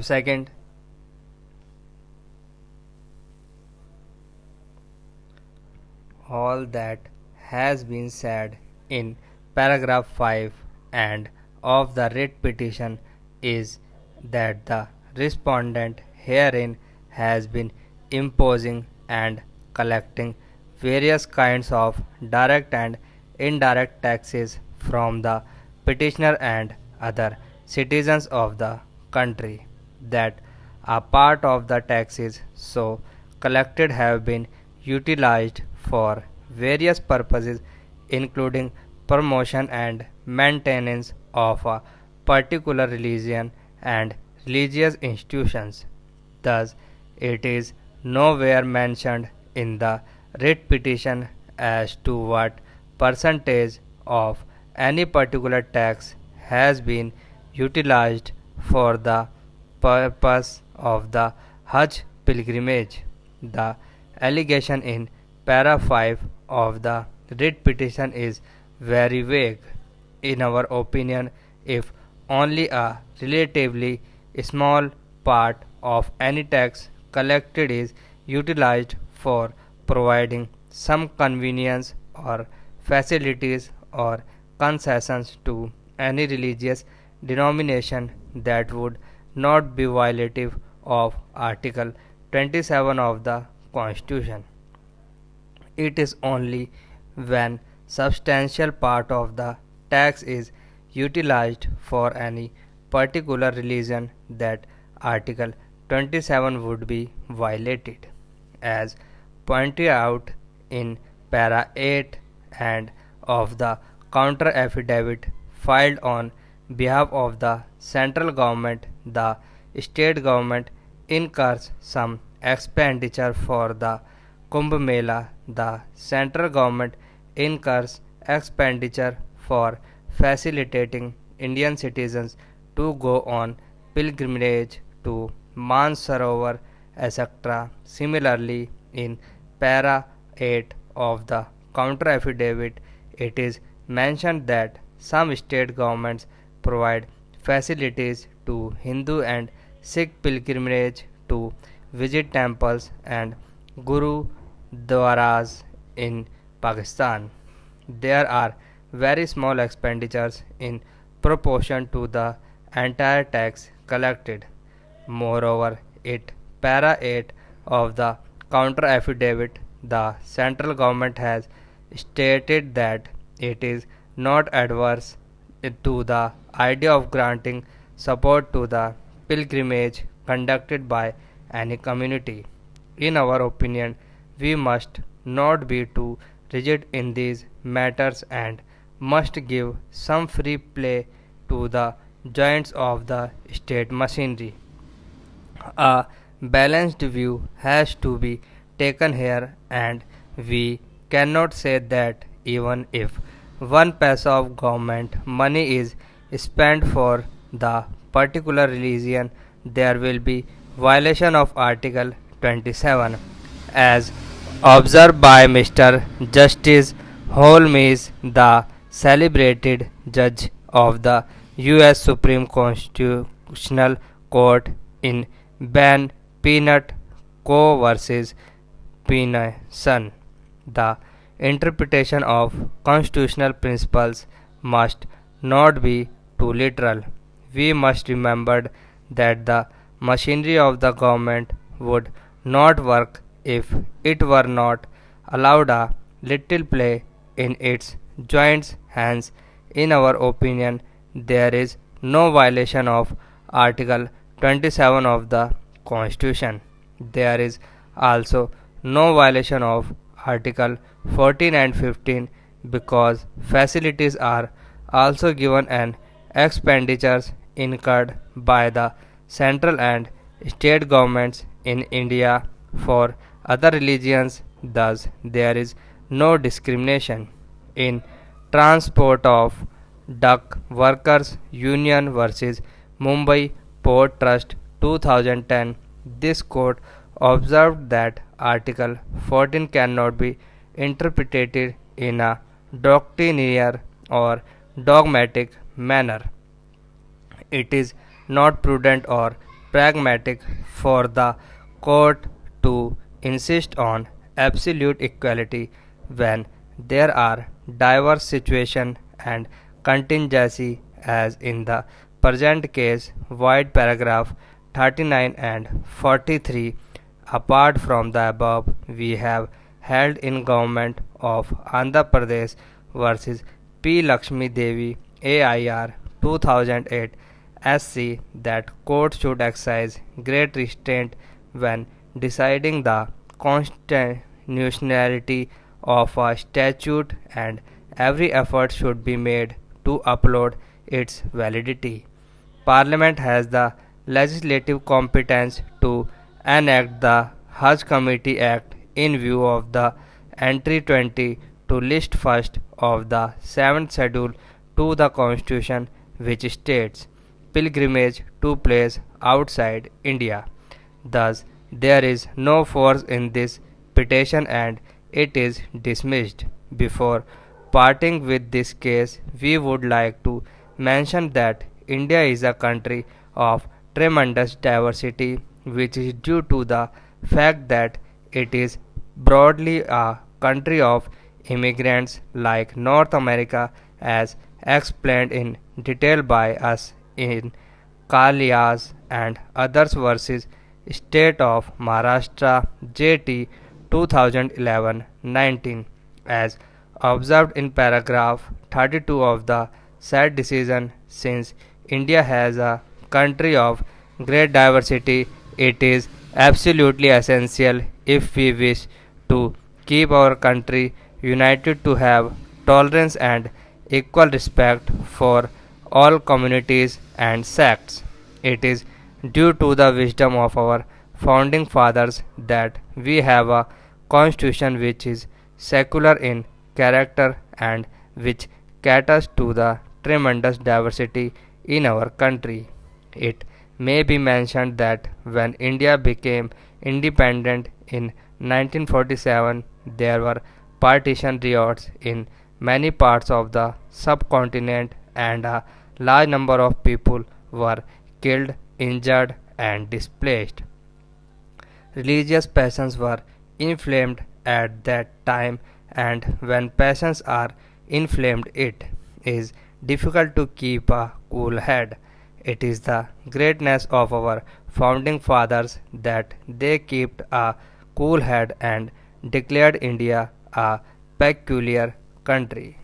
second. All that has been said in paragraph 5 and of the writ petition is that the respondent herein has been imposing and collecting various kinds of direct and indirect taxes from the petitioner and other citizens of the country, that a part of the taxes so collected have been utilized for various purposes including promotion and maintenance of a particular religion and religious institutions. Thus, it is nowhere mentioned in the writ petition as to what percentage of any particular tax has been utilized for the purpose of the Hajj pilgrimage. The allegation in para 5 of the writ petition is very vague. In our opinion, if only a relatively small part of any tax collected is utilized for providing some convenience or facilities or concessions to any religious denomination, that would not be violative of Article 27 of the Constitution. It is only when substantial part of the tax is utilized for any particular religion that Article 27 would be violated. As pointed out in para 8 and of the counter affidavit filed on behalf of the central government, the state government incurs some expenditure for the Kumbh Mela, the central government incurs expenditure for facilitating Indian citizens to go on pilgrimage to Mansarovar, etc. Similarly, in para 8 of the counter affidavit, it is mentioned that some state governments provide facilities to Hindu and Sikh pilgrimage to visit temples and Gurudwaras in Pakistan. There are very small expenditures in proportion to the entire tax collected. Moreover, it para 8 of the counter affidavit, the central government has stated that it is not adverse to the idea of granting support to the pilgrimage conducted by any community. In our opinion, we must not be too rigid in these matters and must give some free play to the joints of the state machinery. A balanced view has to be taken here, and we cannot say that even if 1 paisa of government money is spent for the particular religion, there will be violation of Article 27, as observed by Mr. Justice Holmes, the celebrated judge of the U.S. Supreme Constitutional Court in Ben Peanut Co. versus Pearson. The interpretation of constitutional principles must not be too literal. We must remember that the machinery of the government would not work if it were not allowed a little play in its joints. Hence, in our opinion, there is no violation of Article 27 of the Constitution. There is also no violation of Article 14 and 15, because facilities are also given and expenditures incurred by the central and state governments in India for other religions. Thus, there is no discrimination. In Transport of Dock Workers Union versus Mumbai Port Trust 2010, this court observed that Article 14 cannot be interpreted in a doctrinaire or dogmatic manner. It is not prudent or pragmatic for the court to insist on absolute equality when there are diverse situations and contingency, as in the present case. Void paragraph 39 and 43. Apart from the above, we have held in Government of Andhra Pradesh versus P. Lakshmi Devi AIR 2008 SC that court should exercise great restraint when deciding the constitutionality of a statute, and every effort should be made to uphold its validity. Parliament has the legislative competence to enact the Hajj Committee Act in view of the entry 20 to list first of the 7th schedule to the Constitution, which states pilgrimage to place outside India. Thus, there is no force in this petition and it is dismissed. Before parting with this case, we would like to mention that India is a country of tremendous diversity, which is due to the fact that it is broadly a country of immigrants like North America, as explained in detail by us in Kalias and others versus State of Maharashtra JT 2011-19, as observed in paragraph 32 of the said decision. Since India has a country of great diversity, it is absolutely essential, if we wish to keep our country united, to have tolerance and equal respect for all communities and sects. It is due to the wisdom of our founding fathers that we have a constitution which is secular in character and which caters to the tremendous diversity in our country. It may be mentioned that when India became independent in 1947, there were partition riots in many parts of the subcontinent, and a large number of people were killed, injured, and displaced. Religious passions were inflamed at that time, and when passions are inflamed, it is difficult to keep a cool head. It is the greatness of our founding fathers that they kept a cool head and declared India a peculiar country.